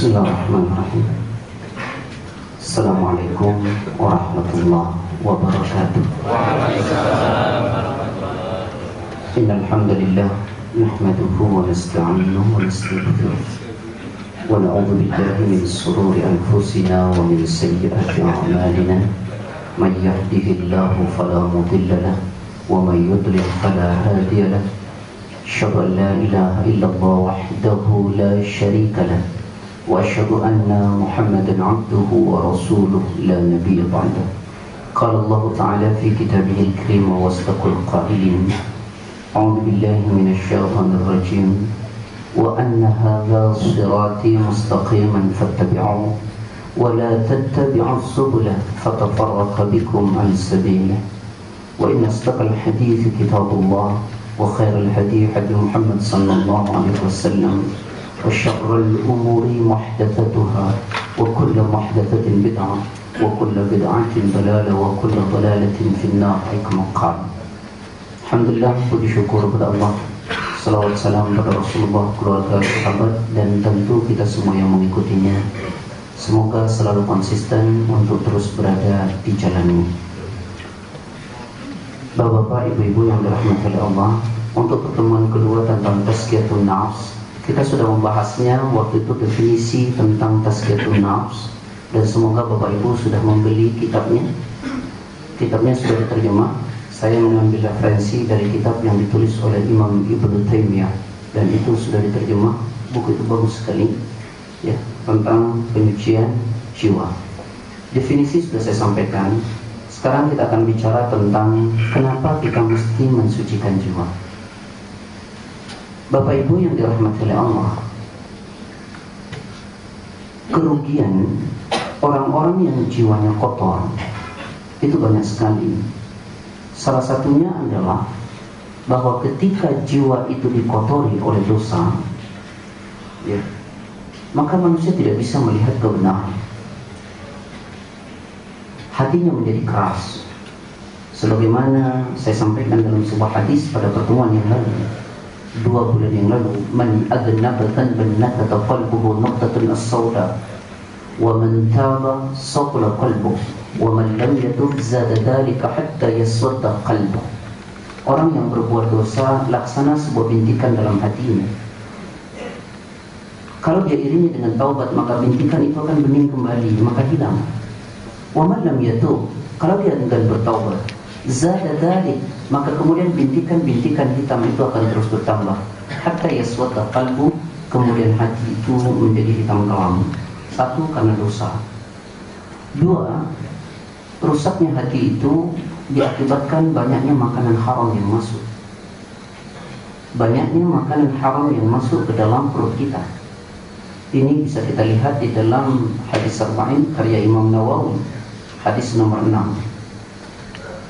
Bismillahirrahmanirrahim. Assalamualaikum warahmatullahi wabarakatuh. Innal hamdalillah nahmaduhu wa nasta'inuhu wa nastaghfiruh wa na'udzu billahi min shururi anfusina wa min sayyiati a'malina. May yahdihillahu fala mudilla lahu wa may yudlil fala hadiya lahu. Asyhadu an la ilaha illallah wahdahu la syarika lahu wa asyhadu anna Muhammadan 'abduhu wa rasuluhu la nabiyya ba'dahu. Qala Allah ta'ala fi kitabihil karim wa wasdaqul qailin. A'udzu billahi minasy syaithanir rajim. Wa anna hadza shirati mustaqiman fattabi'uhu wa la tattabi'us subula fatafarraqa bikum 'an sabilihi. Wa inna asdaqal hadithi kitabullah wa khairal hadi hadi Muhammad sallallahu alaihi wasallam. وشر الأمور محدثاتها وكل محدثة بدعة وكل بدعة ضلالة وكل ضلالة في النار. كما قال. Alhamdulillah, puji syukur kepada Allah, salawat salam kepada Rasulullah, keluarga, sahabat, dan tentu kita semua yang mengikutinya. Semoga selalu konsisten untuk terus berada di jalannya. Bapak-bapak, ibu-ibu yang dirahmati oleh Allah, untuk pertemuan kedua tentang tazkiyatun nafs, kita sudah membahasnya waktu itu definisi tentang tazkiyatun nafs, dan semoga Bapak Ibu sudah membeli kitabnya. Kitabnya sudah diterjemah. Saya mengambil referensi dari kitab yang ditulis oleh Imam Ibnu Taimiyah, dan itu sudah diterjemah. Buku itu bagus sekali, ya, tentang penyucian jiwa. Definisi sudah saya sampaikan. Sekarang kita akan bicara tentang kenapa kita mesti mensucikan jiwa. Bapak Ibu yang dirahmati oleh Allah, kerugian orang-orang yang jiwanya kotor itu banyak sekali. Salah satunya adalah bahwa ketika jiwa itu dikotori oleh dosa, ya, maka manusia tidak bisa melihat kebenaran. Hatinya menjadi keras. Sebagaimana saya sampaikan dalam sebuah hadis pada pertemuan yang lalu, 2 bulan yang lalu, man adnaba dhanban nakata qalbuhu nuqtatun as-sauda wa man taba saqala qalbuhu wa man lam yatub zada dhalika hatta yaswadda qalbuhu. Orang yang berbuat dosa laksana sebuah bintikan dalam hatinya. Kalau dia iringi dengan taubat, maka bintikan itu akan bening kembali, maka hilang. Wa man lam yatub, kalau dia enggan bertaubat, zada dhalik, maka kemudian bintikan-bintikan hitam itu akan terus bertambah. Hatta yaswadda qalbu, kemudian hati itu menjadi hitam kelam. 1, karena dosa. 2, rusaknya hati itu diakibatkan banyaknya makanan haram yang masuk. Banyaknya makanan haram yang masuk ke dalam perut kita. Ini bisa kita lihat di dalam hadis Arba'in karya Imam Nawawi, hadis nomor 6.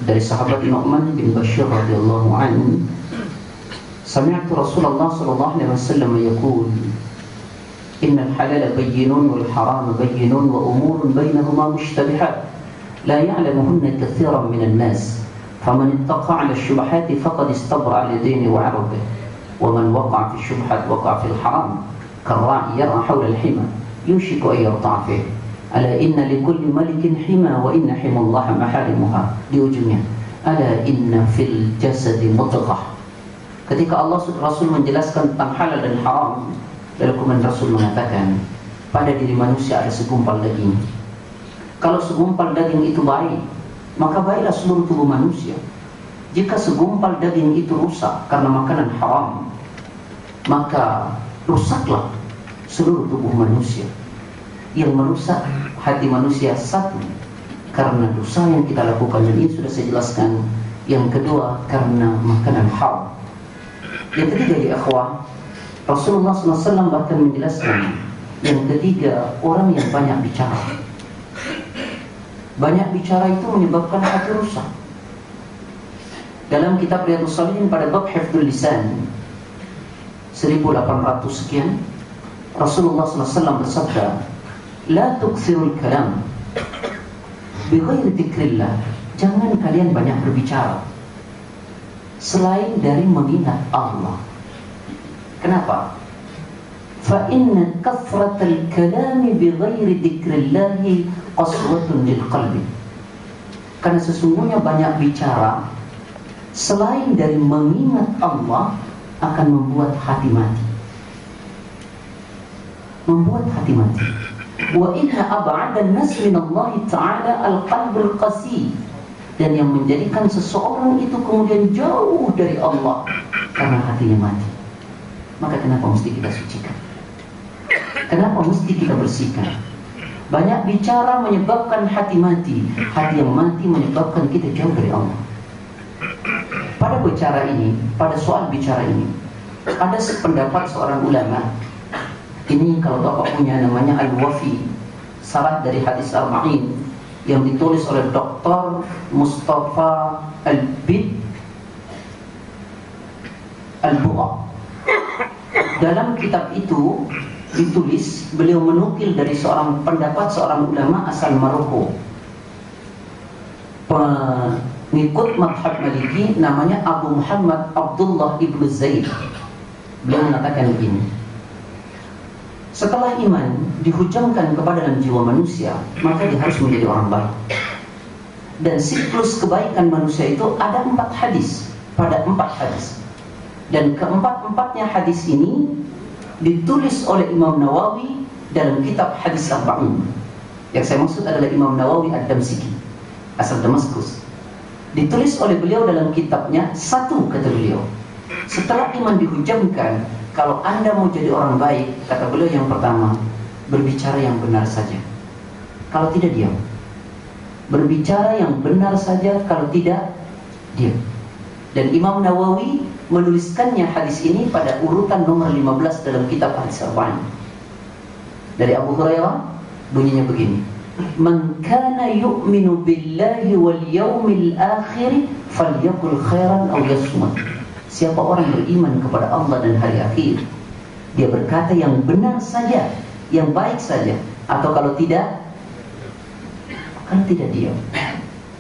Dari sahabat Nu'man bin Bashir radhiyallahu anhu, sami'tu Rasulullah sallallahu alaihi wasallam yaqul, innal halala bayyinun wal harama bayyinun wa umurun bainahuma mushtabihat la ya'lamuhunna katsiran minan nas faman ittaqa 'ala asy-syubhati faqad istabra'a li dinihi wa 'irdihi wa man waqa'a fi asy-syubhati waqa'a fil haram karra'i yar'a hawla al-hima yushiku an yarta'a fihi. Ala inna likulli malikin hima wa inna himallaha maharimuha. Di ujungnya, ala inna fil jasadi mudghah. Ketika Allah Rasul menjelaskan tentang halal dan haram, lalu kemudian Rasul mengatakan, pada diri manusia ada segumpal daging. Kalau segumpal daging itu baik, maka baiklah seluruh tubuh manusia. Jika segumpal daging itu rusak karena makanan haram, maka rusaklah seluruh tubuh manusia. Yang merusak hati manusia, 1, karena dosa yang kita lakukan, dan ini sudah saya jelaskan. Yang kedua, karena makanan haram. Yang ketiga, di akhwah, Rasulullah SAW bahkan menjelaskan. Yang ketiga, orang yang banyak bicara. Banyak bicara itu menyebabkan hati rusak. Dalam kitab Riyadhus Shalihin pada bab hifdzul lisan 1800 sekian, Rasulullah SAW bersabda, la tukthirul kalam bighairi dzikrillah. Jangan kalian banyak berbicara selain dari mengingat Allah. Kenapa? fa inna kathratal kalami bighairi dzikrillahi qaswatun lil qalbi. Karena sesungguhnya banyak bicara selain dari mengingat Allah akan membuat hati mati. Membuat hati mati. Wa inna ab'adan nas min Allah Ta'ala al-qalbul qasi. Dan yang menjadikan seseorang itu kemudian jauh dari Allah karena hatinya mati. Maka kenapa mesti kita sucikan? Kenapa mesti kita bersihkan? Banyak bicara menyebabkan hati mati. Hati yang mati menyebabkan kita jauh dari Allah. Pada bicara ini, pada soal bicara ini, ada sependapat seorang ulama. Ini kalau Bapak punya, namanya Al-Wafi, Syarat dari Hadis Arba'in, yang ditulis oleh Dr. Mustafa Al-Bid Al-Bugha. Dalam kitab itu ditulis, beliau menukil dari pendapat seorang ulama asal Maroko, pengikut madhab Maliki, namanya Abu Muhammad Abdullah ibnu Zaid. Beliau mengatakan begini: setelah iman dihujamkan kepada dalam jiwa manusia, maka dia harus menjadi orang baik. Dan siklus kebaikan manusia itu ada 4 hadis, pada 4 hadis. Dan keempat-empatnya hadis ini ditulis oleh Imam Nawawi dalam kitab Hadis Arba'in. Yang saya maksud adalah Imam Nawawi Ad-Damsiki, asal Damaskus. Ditulis oleh beliau dalam kitabnya, satu kata beliau, setelah iman dihujamkan, kalau Anda mau jadi orang baik, kata beliau yang pertama, berbicara yang benar saja. Kalau tidak, diam. Berbicara yang benar saja, kalau tidak, diam. Dan Imam Nawawi menuliskannya hadis ini pada urutan nomor 15 dalam kitab Hadis Arba'in. Dari Abu Hurairah, bunyinya begini: Man kana yu'minu billahi wal yawmil akhir falyaqul khairan aw yasmut. Siapa orang beriman kepada Allah dan hari akhir, dia berkata yang benar saja, yang baik saja, atau kalau tidak diam.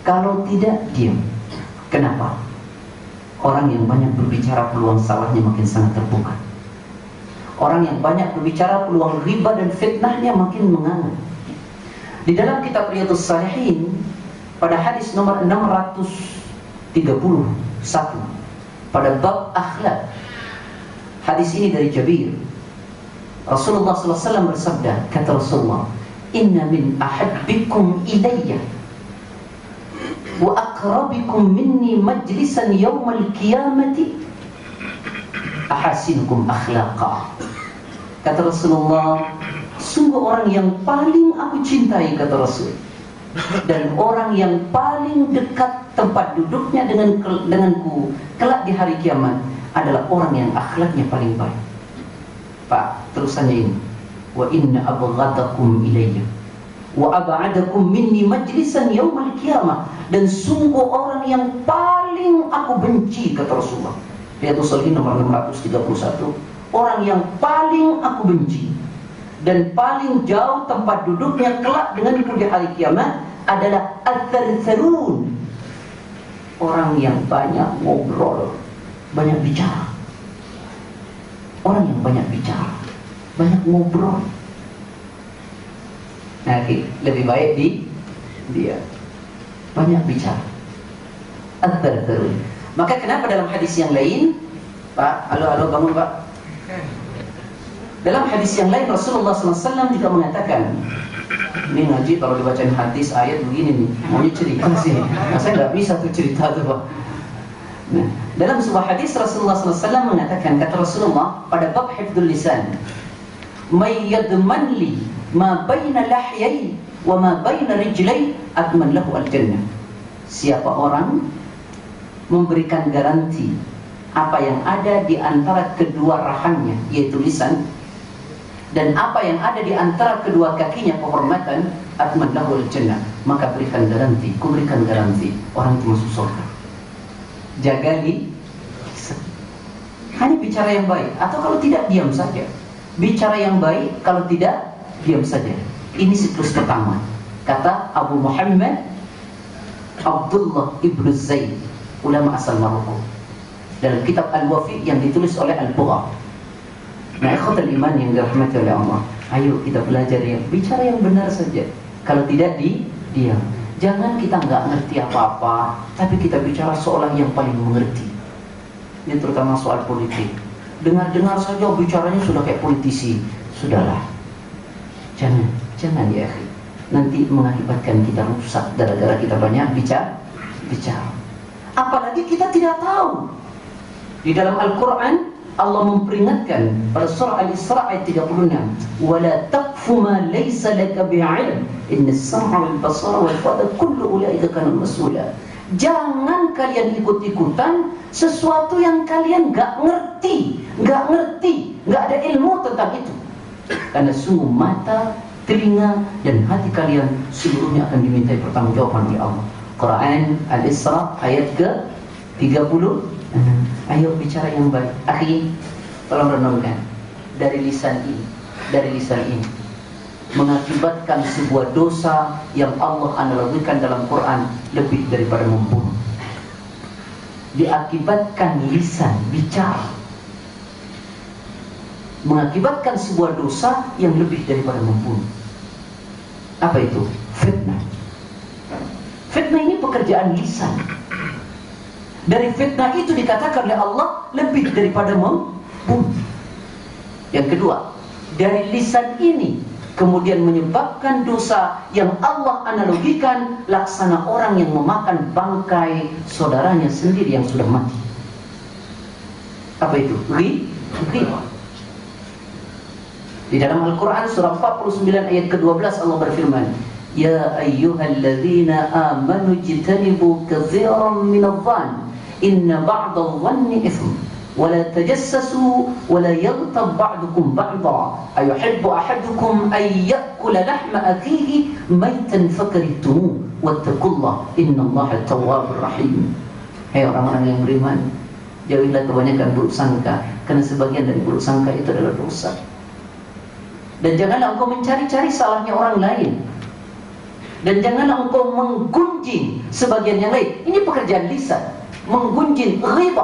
Kalau tidak, diam. Kenapa? Orang yang banyak berbicara peluang salahnya makin sangat terbuka. Orang yang banyak berbicara peluang riba dan fitnahnya makin menganga. Di dalam kitab Riyadhus Shalihin pada hadis nomor 631 pada bab akhlak, hadis ini dari Jabir, Rasulullah SAW bersabda, kata Rasulullah, inna min ahabbikum ilayya wa aqrabikum minni majlisan yawmal qiyamati ahasinukum akhlaqa. Kata Rasulullah, sungguh orang yang paling aku cintai, kata Rasul, dan orang yang paling dekat tempat duduknya denganku kelak di hari kiamat adalah orang yang akhlaknya paling baik. Pak, terusannya ini, wa inna abghadakum ilayya wa ab'adakum minni majlisan yaumal qiyamah, dan sungguh orang yang paling aku benci, kata Rasulullah. Riyadhus Shalihin nomor 631, orang yang paling aku benci dan paling jauh tempat duduknya kelak denganku di hari kiamat adalah al-thartharun, orang yang banyak ngobrol, banyak bicara. Orang yang banyak bicara, banyak ngobrol. Nah, lebih baik dia banyak bicara. Al-thartharun. Maka kenapa dalam hadis yang lain, Pak, halo bangun Pak. Dalam hadis yang lain Rasulullah SAW juga mengatakan, ini ngaji kalau dibacain hadis ayat begini nih, maunya cerita sih. Nah, saya nggak bisa tuh cerita tuh Pak. Nah, dalam sebuah hadis Rasulullah SAW mengatakan, kata Rasulullah pada bab hifdzul lisan, may yadman li ma baina lahyai wa ma baina rijlai atman lahu al-jannah. Siapa orang memberikan garansi apa yang ada di antara kedua rahangnya, yaitu lisan, dan apa yang ada di antara kedua kakinya, kehormatan, atman lahul jannah, maka berikan garansi, kuberikan garansi, orang itu masuk surga. Jaga hanya bicara yang baik, atau kalau tidak diam saja. Bicara yang baik, kalau tidak diam saja. Ini siklus pertama, kata Abu Muhammad Abdullah ibnu Zaid, ulama asal Maroko, dalam kitab Al-Wafi yang ditulis oleh Al-Bugha. Nah, ikhwatul iman yang dirahmati oleh Allah, ayo kita belajar bicara yang benar saja. Kalau tidak diam. Jangan kita nggak ngerti apa-apa, tapi kita bicara seolah yang paling mengerti. Ini terutama soal politik. Dengar-dengar saja bicaranya sudah kayak politisi. Sudahlah. Jangan ya akhi. Nanti mengakibatkan kita rusak gara-gara kita banyak bicara. Apalagi kita tidak tahu. Di dalam Al-Quran Allah memperingatkan pada surah Al-Isra ayat 36, "Wala taqfu ma laysa laka bi'ilm, innas sam'a wal basara wal fu'ada kullu ulaika kana mas'ula." Jangan kalian ikut-ikutan sesuatu yang kalian enggak ngerti, enggak ada ilmu tentang itu. Karena sungguh mata, telinga dan hati kalian seluruhnya akan dimintai pertanggungjawaban oleh Allah. Quran Al-Isra ayat ke-30. Ayo bicara yang baik. Akhi, tolong renungkan dari lisan ini mengakibatkan sebuah dosa yang Allah analogikan dalam Quran lebih daripada membunuh. Diakibatkan lisan bicara mengakibatkan sebuah dosa yang lebih daripada membunuh. Apa itu? Fitnah. Fitnah ini pekerjaan lisan. Dari fitnah itu dikatakan oleh Allah lebih daripada membunuh. Yang kedua, dari lisan ini kemudian menyebabkan dosa yang Allah analogikan laksana orang yang memakan bangkai saudaranya sendiri yang sudah mati. Apa itu? Riba. Di dalam Al-Quran surah 49 ayat ke-12 Allah berfirman, "Ya ayyuhalladzina amanu jtanibu katsiran minadh-dhann inna ba'dadh-dhanni itsm wa la tajassasu wa la yaghtab ba'dukum ba'dha ayuhibbu ahadukum ay ya'kula lahma akhihi maytan fakarihtumuh wattaqullaha innallaha tawwabur rahim." Hai orang-orang yang beriman, jauhilah kebanyakan buruk sangka, karena sebagian dari buruk sangka itu adalah dosa. Dan janganlah engkau mencari-cari salahnya orang lain. Dan janganlah engkau menggunjing sebagian yang lain. Ini pekerjaan lisan. Menggunjing, riba.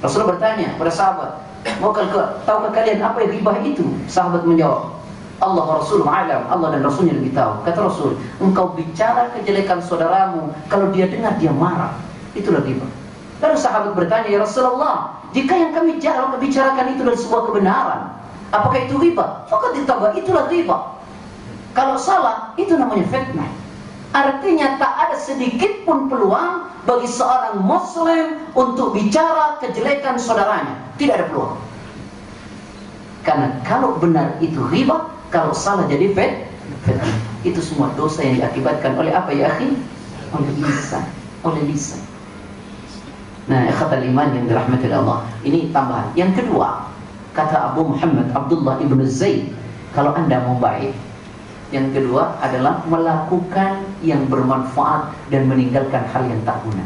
Rasulullah bertanya pada sahabat, tahukah kalian apa yang riba itu? Sahabat menjawab, Allah wa Rasulullah alam, Allah dan Rasulnya lebih tahu. Kata Rasul, engkau bicara kejelekan saudaramu, kalau dia dengar dia marah. Itulah riba. Lalu sahabat bertanya, ya Rasulullah, jika yang kami bicarakan itu adalah sebuah kebenaran, apakah itu riba? Maka ditambah, itulah riba. Kalau salah, itu namanya fitnah. Artinya tak ada sedikit pun peluang bagi seorang muslim untuk bicara kejelekan saudaranya. Tidak ada peluang. Karena kalau benar itu riba, kalau salah jadi fitnah. Itu semua dosa yang diakibatkan oleh apa ya akhi? Oleh lisan. Nah, ikhwatal iman yang dirahmati Allah. Ini tambahan. Yang kedua, kata Abu Muhammad Abdullah ibn Zaid, kalau anda mau baik, yang kedua adalah melakukan yang bermanfaat dan meninggalkan hal yang tak guna.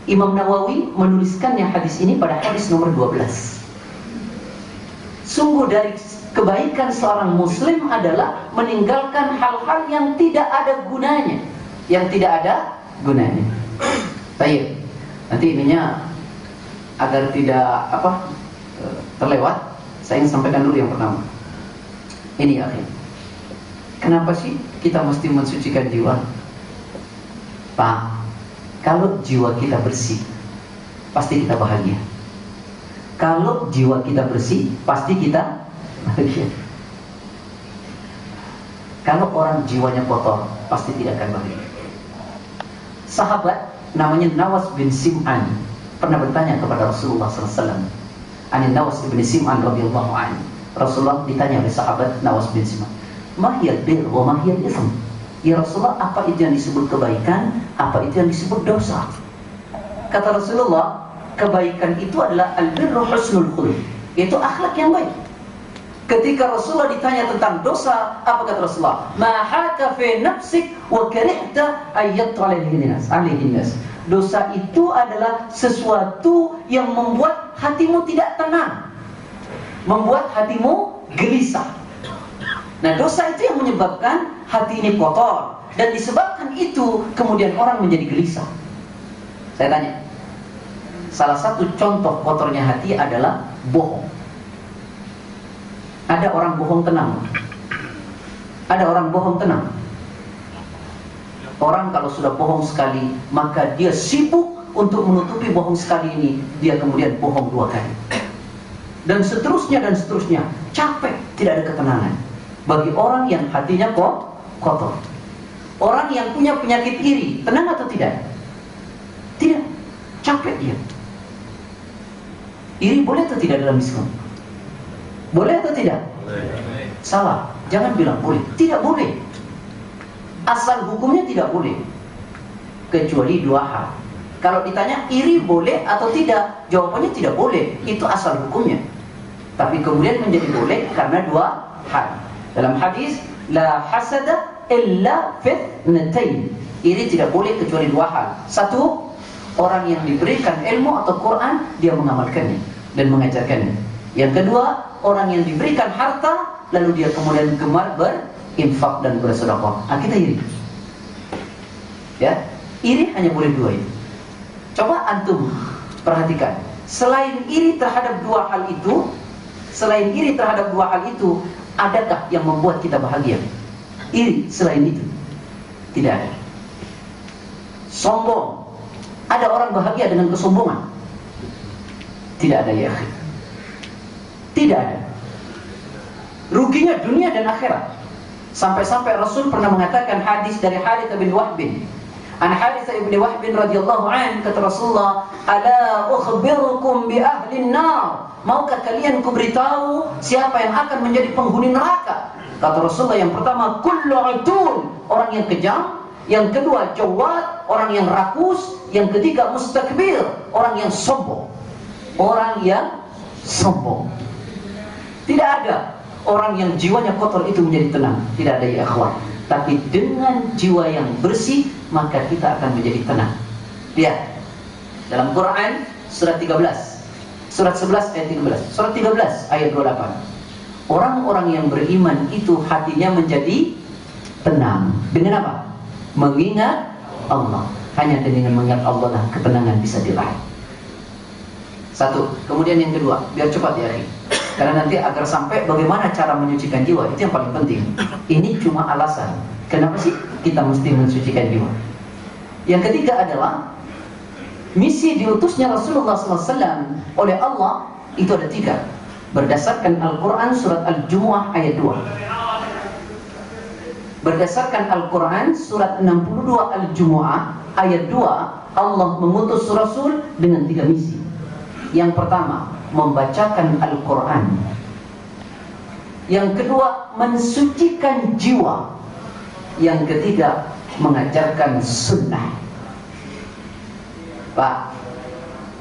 Imam Nawawi menuliskannya hadis ini pada hadis nomor 12. Sungguh dari kebaikan seorang muslim adalah meninggalkan hal-hal yang tidak ada gunanya. Baik. Nanti ininya agar tidak terlewat, saya ingin sampaikan dulu yang pertama. Ini ya, kenapa sih kita mesti mensucikan jiwa? Pak, kalau jiwa kita bersih, pasti kita bahagia. Kalau jiwa kita bersih, pasti kita bahagia. Kalau orang jiwanya kotor, pasti tidak akan bahagia. Sahabat namanya Nawas bin Sim'an pernah bertanya kepada Rasulullah SAW. Ani Nawas bin Sim'an radhiyallahu anhu. Rasulullah ditanya oleh sahabat Nawas bin Sim'an, "Mahiyal bir wa mahiyal itsm?" Ya Rasulullah, apa itu yang disebut kebaikan, apa itu yang disebut dosa? Kata Rasulullah, kebaikan itu adalah al-birru husnul khuluq, yaitu akhlak yang baik. Ketika Rasulullah ditanya tentang dosa, apa kata Rasulullah? "Ma haka fi nafsik wa karihta ayyat 'alaihin nas." Dosa itu adalah sesuatu yang membuat hatimu tidak tenang, membuat hatimu gelisah. Nah, dosa itu yang menyebabkan hati ini kotor, dan disebabkan itu kemudian orang menjadi gelisah. Saya tanya, salah satu contoh kotornya hati adalah bohong. Ada orang bohong tenang. Ada orang bohong tenang. Orang kalau sudah bohong sekali, maka dia sibuk untuk menutupi bohong sekali ini. Dia kemudian bohong 2 kali. Dan seterusnya dan seterusnya. Capek, tidak ada ketenangan. Bagi orang yang hatinya kotor. Orang yang punya penyakit iri, tenang atau tidak? Tidak. Capek dia. Iri boleh atau tidak dalam Islam? Boleh atau tidak? Boleh. Salah. Jangan bilang boleh. Tidak boleh. Asal hukumnya tidak boleh. Kecuali 2 hal. Kalau ditanya iri boleh atau tidak, jawabannya tidak boleh. Itu asal hukumnya. Tapi kemudian menjadi boleh karena 2 hal. Dalam hadis, la hasada illa fitnatain. Iri tidak boleh kecuali 2 hal. 1, orang yang diberikan ilmu atau Quran, dia mengamalkannya dan mengajarkannya. Yang kedua, orang yang diberikan harta, lalu dia kemudian gemar berinfak dan bersedekah. Kita iri. Ya, iri hanya boleh 2 itu. Coba antum perhatikan. Selain iri terhadap 2 hal itu, adakah yang membuat kita bahagia? Iri selain itu tidak ada. Sombong. Ada orang bahagia dengan kesombongan? Tidak ada, ya. Tidak ada. Ruginya dunia dan akhirat. Sampai-sampai Rasul pernah mengatakan hadis dari Harits bin Wahb. An Harits bin Wahb radhiyallahu an, kata Rasulullah, "Ala ukhbirukum bi ahli an-nar?" Maukah kalian kuberitahu siapa yang akan menjadi penghuni neraka? Kata Rasulullah, yang pertama kullu utul, orang yang kejam. Yang kedua jawad, orang yang rakus. Yang ketiga mustakbir, orang yang sombong. Orang yang sombong. Tidak ada orang yang jiwanya kotor itu menjadi tenang. Tidak ada, ya akhwat. Tapi dengan jiwa yang bersih, maka kita akan menjadi tenang. Lihat dalam Quran surat 13, surat 11 ayat 13, surat 13 ayat 28. Orang-orang yang beriman itu hatinya menjadi tenang. Dengan apa? Mengingat Allah. Hanya dengan mengingat Allah lah ketenangan bisa diraih. 1. Kemudian yang kedua, biar cepat ya, karena nanti agar sampai bagaimana cara menyucikan jiwa, itu yang paling penting. Ini cuma alasan kenapa sih kita mesti mensucikan jiwa. Yang ketiga adalah misi diutusnya Rasulullah SAW oleh Allah, itu ada 3. Berdasarkan Al-Quran surat Al-Jumu'ah ayat 2. Berdasarkan Al-Quran surat 62 Al-Jumu'ah ayat 2, Allah mengutus Rasul dengan 3 misi. Yang pertama, membacakan Al-Quran. Yang kedua, mensucikan jiwa. Yang ketiga, mengajarkan sunnah. Pak,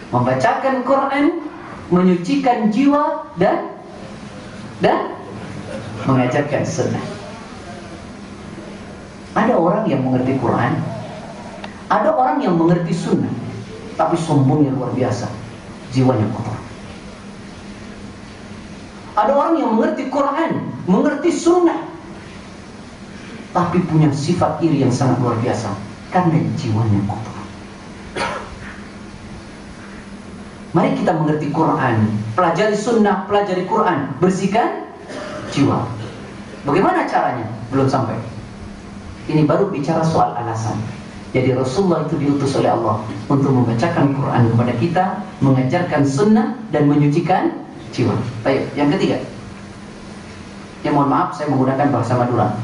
membacakan Quran, menyucikan jiwa, dan mengajarkan sunnah. Ada orang yang mengerti Quran, ada orang yang mengerti sunnah, tapi sombongnya luar biasa, jiwanya kotor. Ada orang yang mengerti Quran, mengerti sunnah, tapi punya sifat iri yang sangat luar biasa, karena jiwanya kotor. Mari kita mengerti Quran, pelajari sunnah, pelajari Quran, bersihkan jiwa. Bagaimana caranya? Belum sampai. Ini baru bicara soal alasan. Jadi Rasulullah itu diutus oleh Allah untuk membacakan Quran kepada kita, mengajarkan sunnah, dan menyucikan jiwa. Baik, yang ketiga. Ya mohon maaf, saya menggunakan bahasa Madura.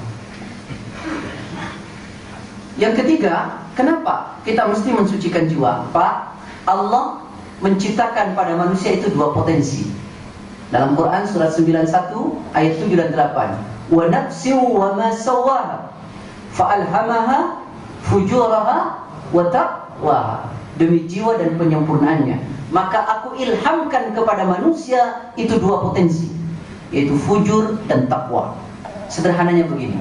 Yang ketiga, kenapa kita mesti mensucikan jiwa? Pak, Allah menciptakan pada manusia itu 2 potensi. Dalam Quran surat 91 ayat 7 dan 8. Wa nafsin wa ma sawwaha fa'alhamaha fujuraha wa taqwaha. Demi jiwa dan penyempurnaannya, maka aku ilhamkan kepada manusia itu 2 potensi, yaitu fujur dan takwa. Sederhananya begini,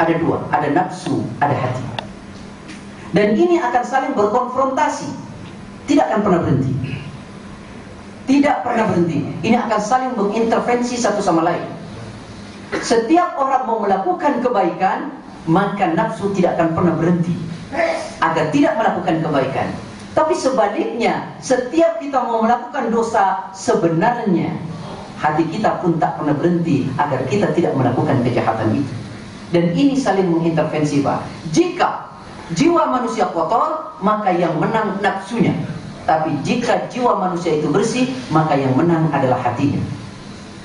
ada 2, ada nafsu, ada hati. Dan ini akan saling berkonfrontasi, tidak akan pernah berhenti. Tidak pernah berhenti. Ini akan saling mengintervensi satu sama lain. Setiap orang mau melakukan kebaikan, maka nafsu tidak akan pernah berhenti agar tidak melakukan kebaikan. Tapi sebaliknya, setiap kita mau melakukan dosa, sebenarnya hati kita pun tak pernah berhenti agar kita tidak melakukan kejahatan itu. Dan ini saling mengintervensi, Pak. Jika jiwa manusia kotor, maka yang menang nafsunya. Tapi jika jiwa manusia itu bersih, maka yang menang adalah hatinya.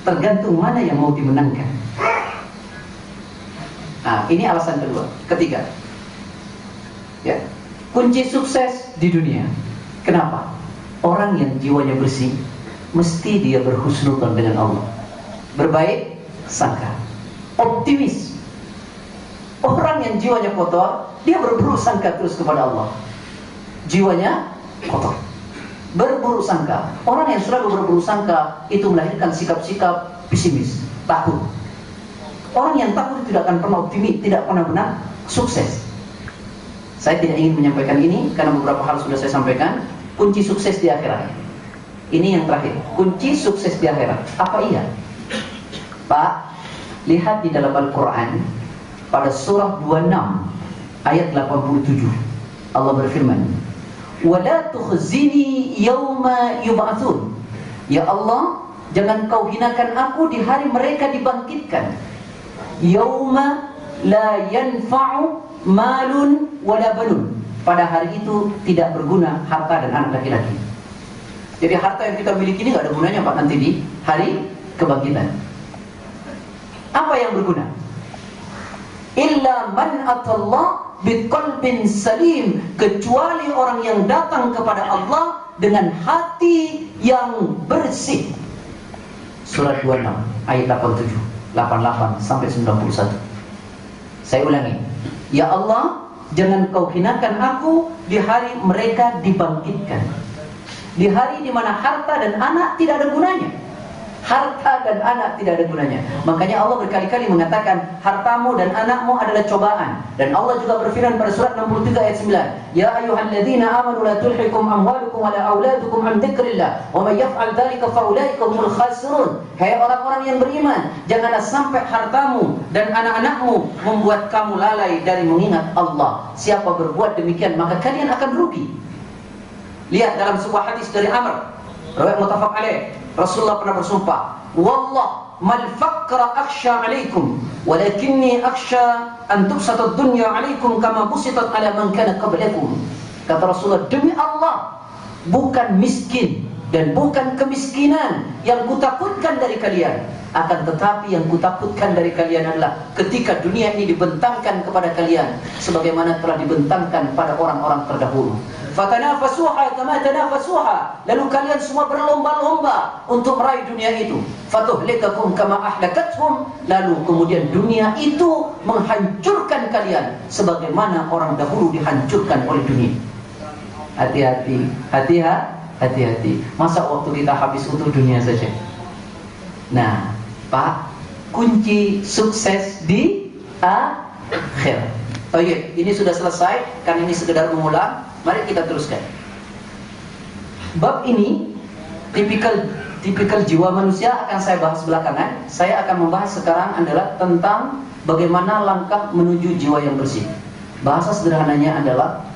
Tergantung mana yang mau dimenangkan. Nah, ini alasan kedua. Ketiga, ya, kunci sukses di dunia. Kenapa? Orang yang jiwanya bersih, mesti dia berhusnudzon dengan Allah, berbaik sangka, optimis. Orang yang jiwanya kotor, dia berburuk sangka terus kepada Allah. Jiwanya kotor, berburuk sangka. Orang yang selalu berburuk sangka itu melahirkan sikap-sikap pesimis, takut. Orang yang takut tidak akan pernah optimis, tidak pernah benar sukses. Saya tidak ingin menyampaikan ini karena beberapa hal sudah saya sampaikan. Kunci sukses di akhirat. Ini yang terakhir. Kunci sukses di akhirat. Apa iya? Pak, lihat di dalam Al-Quran pada surah 26 ayat 87. Allah berfirman, "Wala tukhzini yauma yub'atsun." Ya Allah, jangan kau hinakan aku di hari mereka dibangkitkan. Yauma la yanfa'u malun wala banun. Pada hari itu tidak berguna harta dan anak laki-laki. Jadi harta yang kita miliki ini gak ada gunanya, Pak, nanti di hari kebangkitan. Apa yang berguna? Illa man atallah biqalbin salim, kecuali orang yang datang kepada Allah dengan hati yang bersih. Surat 26 ayat 87, 88 sampai 91. Saya ulangi. Ya Allah, jangan kau hinakan aku di hari mereka dibangkitkan. Di hari di mana harta dan anak tidak ada gunanya. Harta dan anak tidak ada gunanya. Makanya Allah berkali-kali mengatakan hartamu dan anakmu adalah cobaan. Dan Allah juga berfirman pada surat 63 ayat 9, Ya ayyuhalladzina amanu la tulhikum amwalukum wala auladukum an dzikrillah wa may yaf'al dzalika faulaika humul khasirun. Hai orang-orang yang beriman, janganlah sampai hartamu dan anak-anakmu membuat kamu lalai dari mengingat Allah. Siapa berbuat demikian maka kalian akan rugi. Lihat dalam sebuah hadis dari Amr, riwayat muttafaq alaih, Rasulullah pernah bersumpah, Wallah mal faqra akhsha alaikum walakinni akhsha an tubsata ad-dunya alaikum kama busitat ala man kana qablakum. Kata Rasulullah, demi Allah, bukan miskin dan bukan kemiskinan yang kutakutkan dari kalian, akan tetapi yang kutakutkan dari kalian adalah ketika dunia ini dibentangkan kepada kalian sebagaimana telah dibentangkan pada orang-orang terdahulu. Fatanafasuha kama tanafasuha, lalu kalian semua berlomba-lomba untuk meraih dunia itu. Fatuhlikakum kama ahlakathum, lalu kemudian dunia itu menghancurkan kalian sebagaimana orang dahulu dihancurkan oleh dunia. Hati-hati, hati-hati. Masa waktu kita habis untuk dunia saja? Nah, Pak, kunci sukses di akhir. Oh iya, ini sudah selesai, kan ini sekedar mengulang. Mari kita teruskan. Bab ini tipikal jiwa manusia akan saya bahas belakangan. Saya akan membahas sekarang adalah tentang bagaimana langkah menuju jiwa yang bersih. Bahasa sederhananya adalah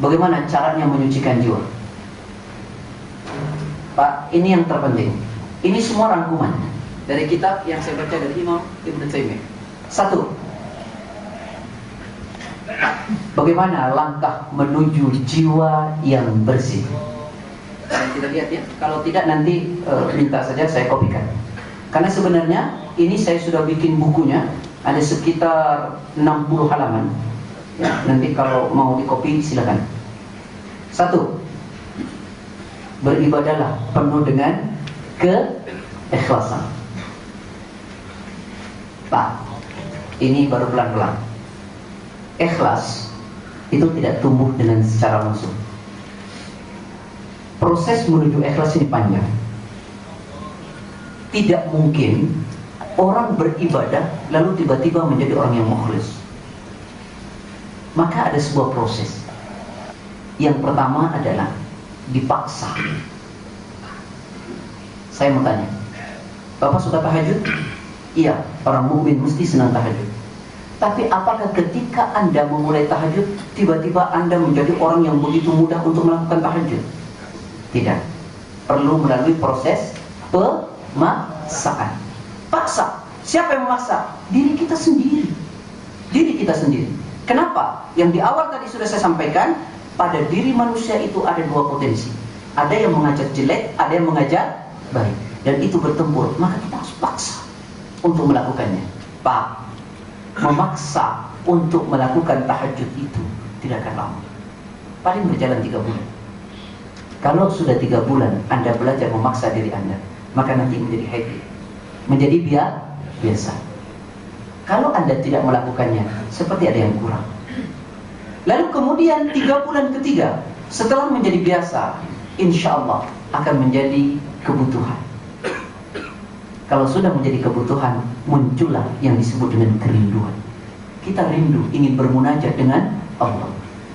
bagaimana caranya menyucikan jiwa. Pak, ini yang terpenting. Ini semua rangkuman dari kitab yang saya baca dari Imam Ibn Taimiyah. 1. Bagaimana langkah menuju jiwa yang bersih? Kita lihat ya. Kalau tidak nanti minta saja saya kopikan. Karena sebenarnya ini saya sudah bikin bukunya, ada sekitar 60 halaman. Ya, nanti kalau mau dikopi silakan. 1. Beribadahlah penuh dengan keikhlasan. Pak, ini baru pelan-pelan. Ikhlas itu tidak tumbuh dengan secara langsung. Proses menuju ikhlas ini panjang. Tidak mungkin orang beribadah lalu tiba-tiba menjadi orang yang mukhlis. Maka ada sebuah proses. Yang pertama adalah dipaksa. Saya mau tanya, Bapak suka tahajud? Iya, orang mukmin mesti senang tahajud. Tapi apakah ketika Anda memulai tahajud, tiba-tiba Anda menjadi orang yang begitu mudah untuk melakukan tahajud? Tidak. Perlu melalui proses pemaksaan. Paksa. Siapa yang memaksa? Diri kita sendiri. Diri kita sendiri. Kenapa? Yang di awal tadi sudah saya sampaikan, pada diri manusia itu ada dua potensi. Ada yang mengajak jelek, ada yang mengajak baik. Dan itu bertempur. Maka kita harus paksa untuk melakukannya. Pak, memaksa untuk melakukan tahajud itu tidak akan lama. Paling berjalan 3 bulan. Kalau sudah 3 bulan Anda belajar memaksa diri Anda, maka nanti menjadi habit, menjadi biasa. Kalau Anda tidak melakukannya, seperti ada yang kurang. Lalu kemudian 3 bulan ketiga, setelah menjadi biasa, insya Allah akan menjadi kebutuhan. Kalau sudah menjadi kebutuhan, muncullah yang disebut dengan kerinduan. Kita rindu ingin bermunajat dengan Allah.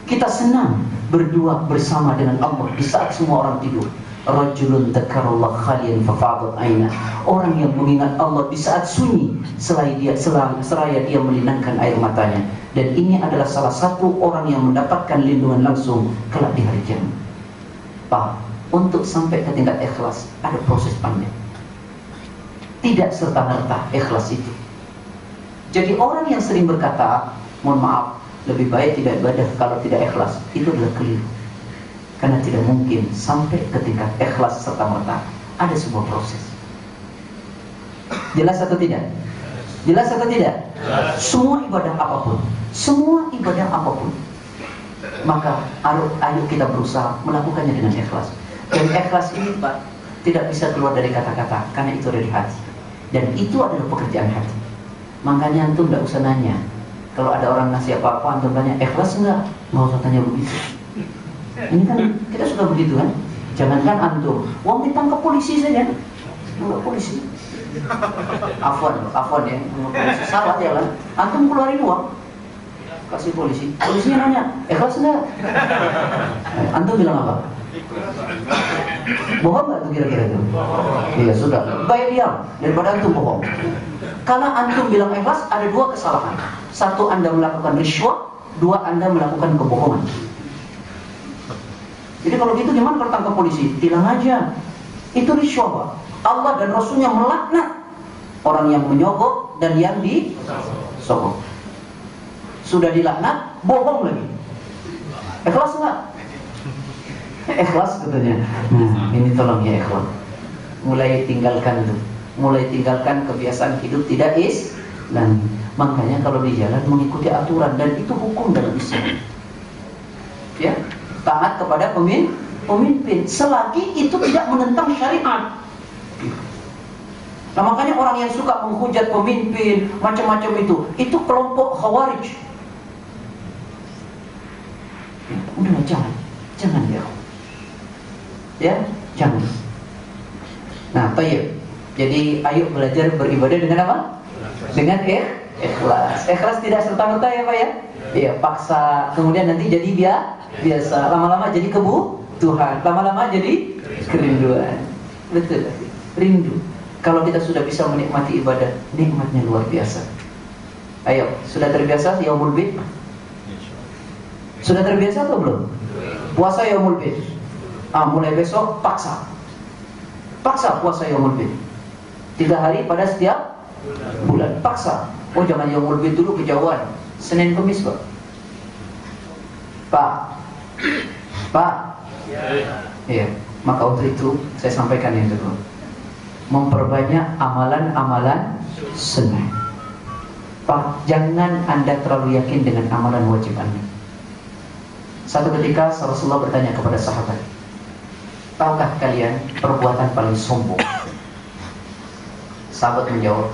Kita senang berdua bersama dengan Allah di saat semua orang tidur. Rajulun dzakarallah khalian fafadat aina. Orang yang mengingat Allah di saat sunyi, seraya dia melinangkan air matanya. Dan ini adalah salah satu orang yang mendapatkan lindungan langsung kelak di hari kiamat. Pak, untuk sampai ke tingkat ikhlas ada proses panjang. Tidak serta-merta ikhlas itu. Jadi orang yang sering berkata, mohon maaf, lebih baik tidak ibadah kalau tidak ikhlas, itu adalah keliru. Karena tidak mungkin sampai ke tingkat ikhlas serta-merta. Ada sebuah proses. Jelas atau tidak? Jelas atau tidak? Semua ibadah apapun, semua ibadah apapun, maka ayo kita berusaha melakukannya dengan ikhlas. Dan ikhlas ini, Pak, tidak bisa keluar dari kata-kata, karena itu dari hati. Dan itu adalah pekerjaan hati. Makanya antum tidak usah nanya. Kalau ada orang ngasih apa-apa, antum tanya, ikhlas enggak? Nggak usah tanya begitu. Ini kan kita suka begitu kan? Jangankan antum, uang ditangkap polisi saja. Enggak polisi. Afwan ya, polisi salah ya kan? Antum keluarin uang, kasih polisi. Polisinya nanya, ikhlas enggak? Antum bilang apa? Bohong nggak tuh kira-kira itu? Iya sudah, baik diam daripada antum bohong. Karena antum bilang ikhlas, ada 2 kesalahan. 1, Anda melakukan risyuah, 2, Anda melakukan kebohongan. Jadi kalau gitu gimana kalau tangkap polisi? Tilang aja. Itu risyuah, Pak. Allah dan Rasulnya melaknat orang yang menyogok dan yang disogok. Sudah dilaknat, bohong lagi. Ikhlas enggak? Ikhlas katanya. Nah, ini tolong ya ikhwan. Mulai tinggalkan tuh. Mulai tinggalkan kebiasaan hidup tidak dan makanya kalau di jalan mengikuti aturan, dan itu hukum dalam Islam. Ya, taat kepada pemimpin selagi itu tidak menentang syariat. Nah, makanya orang yang suka menghujat pemimpin macam-macam itu kelompok khawarij. Ya, udah jangan ya. Ya, jangan. Nah, tayyib. Jadi ayo belajar beribadah dengan apa? Dengan ikhlas. Ikhlas tidak serta-merta ya Pak ya? Iya, paksa. Kemudian nanti jadi biasa. Lama-lama jadi kebutuhan. Lama-lama jadi kerinduan. Betul. Rindu. Kalau kita sudah bisa menikmati ibadah, nikmatnya luar biasa. Ayo, sudah terbiasa yaumul bid? Sudah terbiasa atau belum? Puasa yaumul bid. Mulai besok paksa puasa yaumul bid 3 hari pada setiap bulan, paksa. Oh jangan yaumul bid dulu, kejauhan, Senin Kamis Pak. Iya, maka untuk itu saya sampaikan yang kedua, memperbanyak amalan-amalan sunnah. Pak, jangan Anda terlalu yakin dengan amalan wajib Anda. Satu ketika Rasulullah bertanya kepada sahabat, tahukah kalian perbuatan paling sombong? Sahabat menjawab,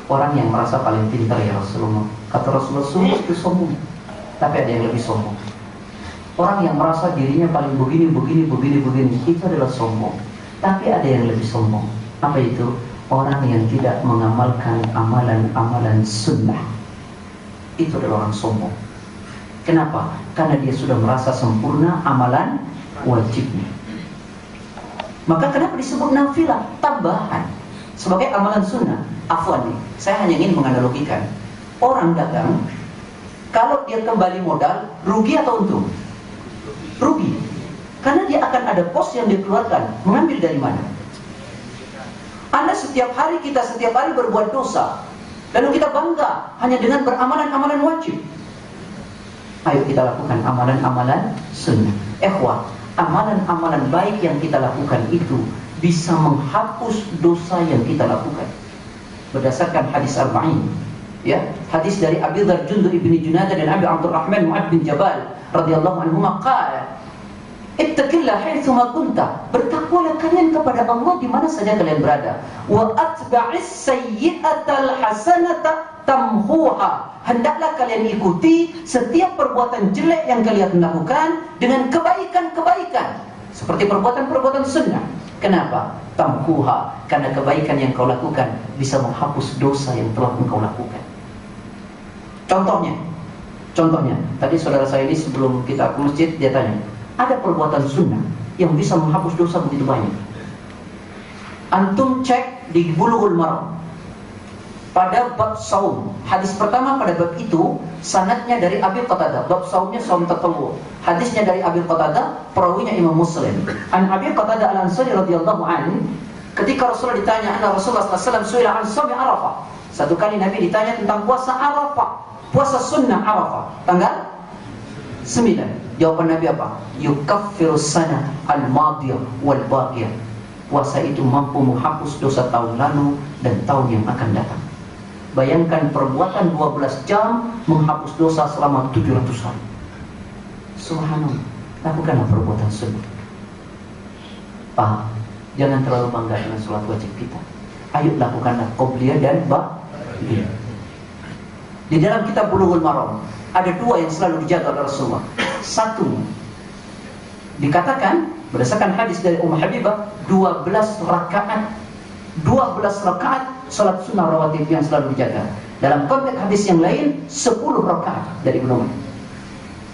orang yang merasa paling pintar ya Rasulullah. Kata Rasulullah, semua itu sombong, tapi ada yang lebih sombong. Orang yang merasa dirinya paling begini, itu adalah sombong. Tapi ada yang lebih sombong. Apa itu? Orang yang tidak mengamalkan amalan-amalan sunnah. Itu adalah orang sombong. Kenapa? Karena dia sudah merasa sempurna amalan wajibnya. Maka kenapa disebut nafilah? Tambahan. Sebagai amalan sunnah. Afwan nih, saya hanya ingin menganalogikan. Orang dagang Kalau dia kembali modal, rugi atau untung? Rugi. Karena dia akan ada pos yang dia keluarkan. Mengambil dari mana? Anda setiap hari berbuat dosa, lalu kita bangga hanya dengan beramalan-amalan wajib. Ayo kita lakukan amalan-amalan sunnah. Ikhwah, amalan-amalan baik yang kita lakukan itu bisa menghapus dosa yang kita lakukan. Berdasarkan hadis Arba'in, ya, hadis dari Abi Dzar Jundub ibni Junadah dan Abi Abdurrahman Mu'ad bin Jabal radhiyallahu anhuma qala, ittaqillah haitsuma kunta, bertakwalah kalian kepada Allah di mana saja kalian berada. Wa atba'is sayyi'atal hasanata tamhuha, hendaklah kalian ikuti setiap perbuatan jelek yang kalian lakukan dengan kebaikan-kebaikan seperti perbuatan-perbuatan sunnah. Kenapa? Tamhuha, karena kebaikan yang kau lakukan bisa menghapus dosa yang telah engkau lakukan. Contohnya, tadi saudara saya ini sebelum kita ke masjid dia tanya, ada perbuatan sunnah yang bisa menghapus dosa begitu banyak. Antum cek di Bulughul Maram pada bab saum. Hadis pertama pada bab itu sanadnya dari Abi Qatadah. Bab saumnya saum tatawwu. Hadisnya dari Abi Qatadah, perawinya Imam Muslim. An Abi Qatadah Al-Ansari radhiyallahu anhu, ketika Rasulullah ditanya, anna Rasulullah sallallahu alaihi wasallam suila an shaumi Arafah. Satu kali Nabi ditanya tentang puasa Arafah, puasa sunnah Arafah, tanggal 9. Jawaban Nabi apa? Yukaffirus sana al-madiyah wal baqiyah. Puasa itu mampu menghapus dosa tahun lalu dan tahun yang akan datang. Bayangkan perbuatan 12 jam menghapus dosa selama 700 hari. Subhanallah. Lakukanlah perbuatan sunnah. Jangan terlalu bangga dengan sholat wajib kita. Ayo lakukanlah qobliyah dan ba'diyah. Di dalam kitab Bulughul Maram ada dua yang selalu dijaga oleh Rasulullah. Satu, dikatakan berdasarkan hadis dari Ummu Habibah, 12 rakaat salat sunnah rawatib yang selalu dijaga. Dalam konteks hadis yang lain 10 rakaat dari Ibnu Umar.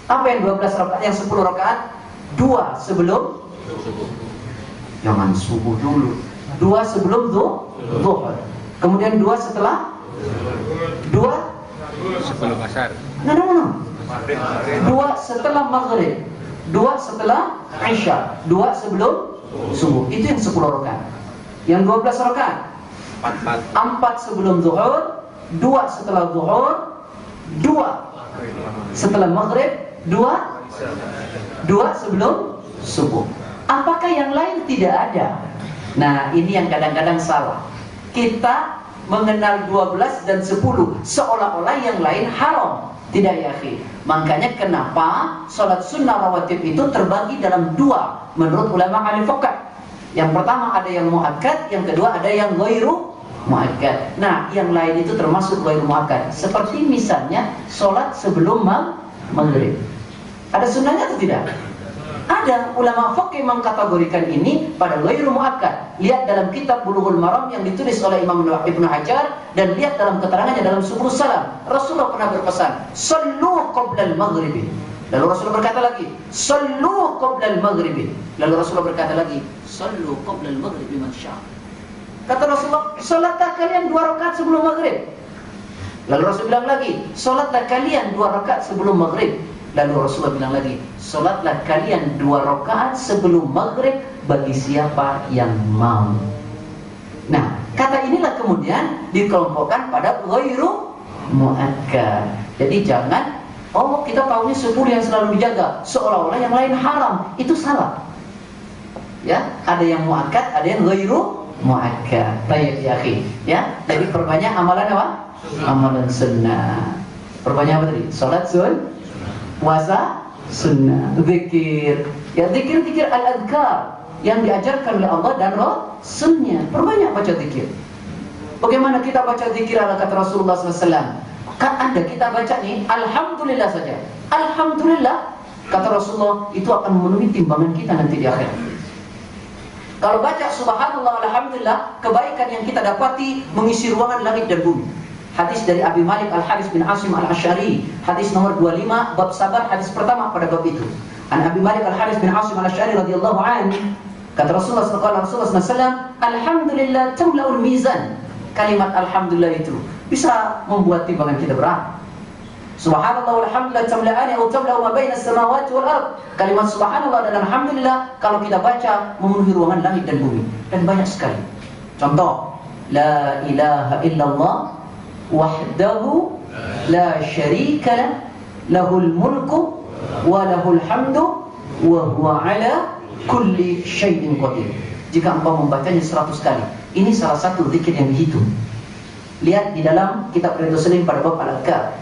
Apa yang 12 rakaat? Yang 10 rakaat? 2 sebelum subuh. Jangan subuh dulu. 2 sebelum zuhur. Kemudian 2 setelah 2 sebelum asar. No. 2 setelah maghrib, 2 setelah isya, 2 sebelum subuh. Itu yang 10 rakaat. Yang 12 rakaat 4 sebelum zuhur, 2 setelah zuhur, 2 setelah maghrib, 2 sebelum subuh. Apakah yang lain tidak ada? Nah, ini yang kadang-kadang salah. Kita mengenal 12 dan 10 seolah-olah yang lain haram. Tidak ya akhi. Makanya kenapa salat sunnah rawatib itu terbagi dalam 2 menurut ulama ahli fiqh. Yang pertama ada yang muakkad, yang kedua ada yang ghairu muakkad. Nah, yang lain itu termasuk ghairu muakkad. Seperti misalnya salat sebelum maghrib. Ada sunnahnya atau tidak? Ada. Ulama fiqh mengkategorikan ini pada ghairu muakkad. Lihat dalam kitab Bulughul Maram yang ditulis oleh Imam Ibnu Hajar, dan lihat dalam keterangannya dalam Subul Salam. Rasulullah pernah berpesan, "Shallu qabla al-maghribi." Lalu Rasulullah berkata lagi, "Shallu qabla al-maghribi." Lalu Rasulullah berkata lagi, "Shallu qabla al-maghribi man syaa." Kata Rasulullah, "Salatlah kalian 2 rakaat sebelum maghrib." Lalu Rasulullah bilang lagi, "Salatlah kalian 2 rakaat sebelum maghrib." Lalu Rasulullah bilang lagi, "Salatlah kalian 2 rakaat sebelum maghrib bagi siapa yang mau." Nah, kata inilah kemudian dikelompokkan pada ghairu muakkad. Jadi jangan, kita tahunya 10 yang selalu dijaga, seolah-olah yang lain haram. Itu salah. Ya, ada yang muakkad, ada yang ghairu muakkad. Baik ya akhi. Ya, jadi perbanyak amalan apa? Amalan sunnah. Perbanyak apa tadi? Salat sunnah, puasa sunnah, zikir. Ya, zikir al-adhkar yang diajarkan oleh Allah dan Rasulnya. Perbanyak baca zikir. Bagaimana kita baca zikir ala kata Rasulullah SAW? Kan Anda kita baca nih, alhamdulillah saja. Alhamdulillah, kata Rasulullah, itu akan memenuhi timbangan kita nanti di akhirat. Kalau baca subhanallah, alhamdulillah, kebaikan yang kita dapati mengisi ruangan langit dan bumi. Hadis dari Abi Malik Al-Haris bin Asim Al-Asy'ari, hadis nomor 25, bab sabar, hadis pertama pada bab itu. An Abi Malik Al-Haris bin Asim Al-Asy'ari radhiyallahu anhu, kata Rasulullah SAW, alhamdulillah tamla'ul mizan. Kalimat alhamdulillah itu bisa membuat timbangan kita berat. Subhanallah walhamdulillah tamla'ani atau tamla'u ma baina as-samawati wal ard. Kalimat subhanallah dan alhamdulillah kalau kita baca memenuhi ruangan langit dan bumi, dan banyak sekali. Contoh, la ilaha illallah wahdahu la syarika lah, lahul mulku wa lahul hamdu wa huwa ala kulli syai'in qadir. Jika engkau membacanya 100 kali, ini salah satu zikir yang dihitung. Lihat di dalam kitab Riyadhus Shalihin pada bab Al-Adhkar.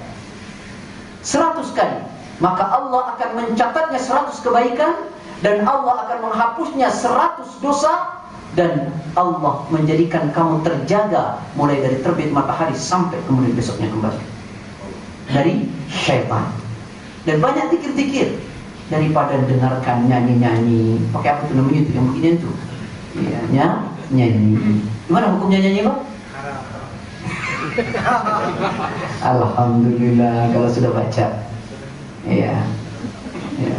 100 kali, maka Allah akan mencatatnya 100 kebaikan, dan Allah akan menghapusnya 100 dosa, dan Allah menjadikan kamu terjaga mulai dari terbit matahari sampai kemudian besoknya kembali dari syaitan. Dan banyak zikir-zikir daripada dengarkan nyanyi-nyanyi. Pakai apa tuh namanya itu yang begini tuh? Ya, nyanyi. Gimana hukumnya nyanyi, Pak? Alhamdulillah kalau sudah baca. Iya. Ya.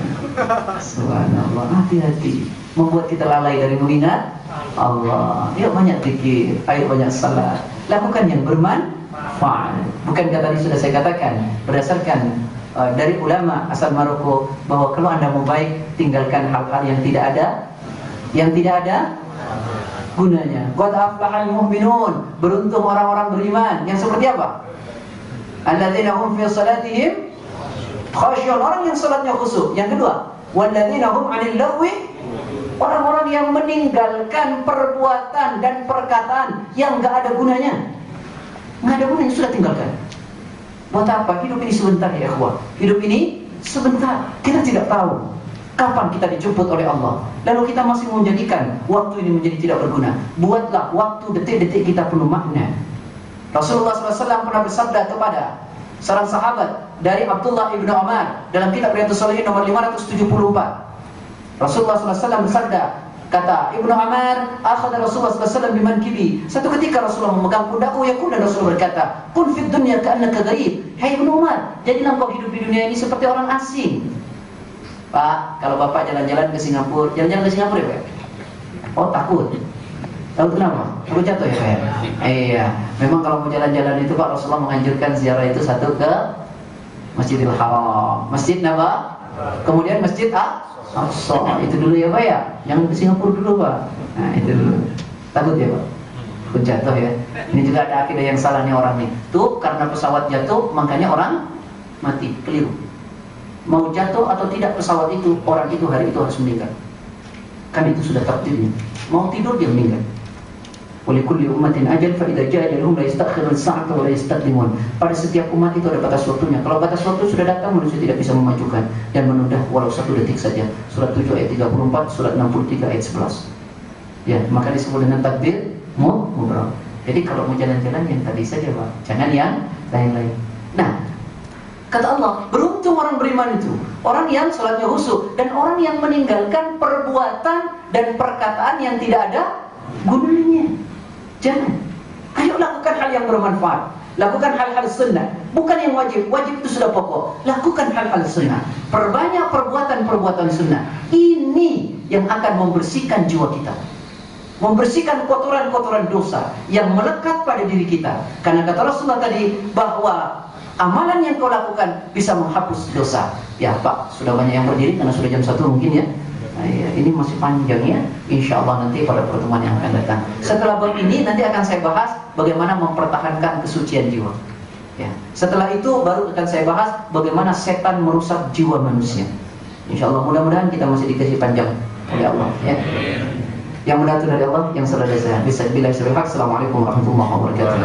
Subhanallah, hati-hati. Membuat kita lalai dari mengingat Allah. Yuk banyak zikir, ayo banyak salat. Lakukan yang bermanfaat. Bukankah tadi sudah saya katakan berdasarkan dari ulama asal Maroko bahwa kalau Anda mau baik, tinggalkan hal-hal yang tidak ada gunanya. Qad aflahal mu'minun, beruntung orang-orang beriman yang seperti apa? Alladzina hum fi salatihim khasyun, orang yang salatnya khusyuk. Yang kedua, walladzina hum 'anil lagwi, orang-orang yang meninggalkan perbuatan dan perkataan yang enggak ada gunanya. Enggak ada gunanya, sudah tinggalkan. Buat apa? Hidup ini sebentar ya ikhwah. Hidup ini sebentar. Kita tidak tahu kapan kita dijemput oleh Allah. Lalu kita masih menjadikan waktu ini menjadi tidak berguna. Buatlah waktu detik-detik kita penuh makna. Rasulullah SAW pernah bersabda kepada seorang sahabat dari Abdullah ibnu Umar dalam kitab Riyadhus Shalihin nomor 574. Rasulullah SAW bersabda, kata Ibnu Umar, akhadha Rasulullah SAW bimankibi. Satu ketika Rasulullah memegang pundakku, yaqul, dan Rasulullah berkata, kun fid dunya ka'annaka gharib. Hai Ibnu Umar, jadilah engkau hidup di dunia ini seperti orang asing. Pak, kalau Bapak jalan-jalan ke Singapura, jalan-jalan ke Singapura ya Pak? Oh takut. Tahu kenapa? Takut jatuh ya Pak ya? Iya, memang kalau mau jalan-jalan itu Pak, Rasulullah menganjurkan ziarah itu satu ke Masjidil Haram, Masjid Nabawi, kemudian Masjid Aqsa. Itu dulu ya Pak ya? Jangan ke Singapura dulu Pak. Nah itu dulu. Takut ya Pak? Takut jatuh ya? Ini juga ada akidah yang salahnya orang nih. Tuh karena pesawat jatuh, makanya orang mati. Keliru. Mau jatuh atau tidak pesawat itu, orang itu hari itu harus meninggal. Kan itu sudah takdirnya. Mau tidur dia meninggal. Walikulli ummatin ajal fa idza jaa ajaluhum la yastakhirun sa'atan wa la yastaqdimun. Pada setiap umat itu ada batas waktunya. Kalau batas waktu sudah datang, manusia tidak bisa memajukan dan menunda walau 1 detik saja. Surat 7 ayat 34, surat 63 ayat 11. Ya, maka disebut dengan takdir mubrah. Jadi kalau mau jalan-jalan yang tadi saja Pak, jangan yang lain-lain. Nah, kata Allah, beruntung orang beriman itu, orang yang salatnya khusyuk dan orang yang meninggalkan perbuatan dan perkataan yang tidak ada gunanya. Jangan. Ayo lakukan hal yang bermanfaat. Lakukan hal-hal sunnah, bukan yang wajib. Wajib itu sudah pokok. Lakukan hal-hal sunnah. Perbanyak perbuatan-perbuatan sunnah. Ini yang akan membersihkan jiwa kita, membersihkan kotoran-kotoran dosa yang melekat pada diri kita. Karena kata Rasulullah tadi bahwa amalan yang kau lakukan bisa menghapus dosa. Ya Pak, sudah banyak yang berdiri karena sudah jam 1 mungkin ya. Nah, ya, ini masih panjang ya. Insya Allah nanti pada pertemuan yang akan datang. Setelah bab ini nanti akan saya bahas bagaimana mempertahankan kesucian jiwa. Ya. Setelah itu baru akan saya bahas bagaimana setan merusak jiwa manusia. Insya Allah mudah-mudahan kita masih dikasih panjang oleh Allah. Ya. Yang mudah itu dari Allah, yang salah dari saya. Bisa bila Assalamualaikum warahmatullahi wabarakatuh.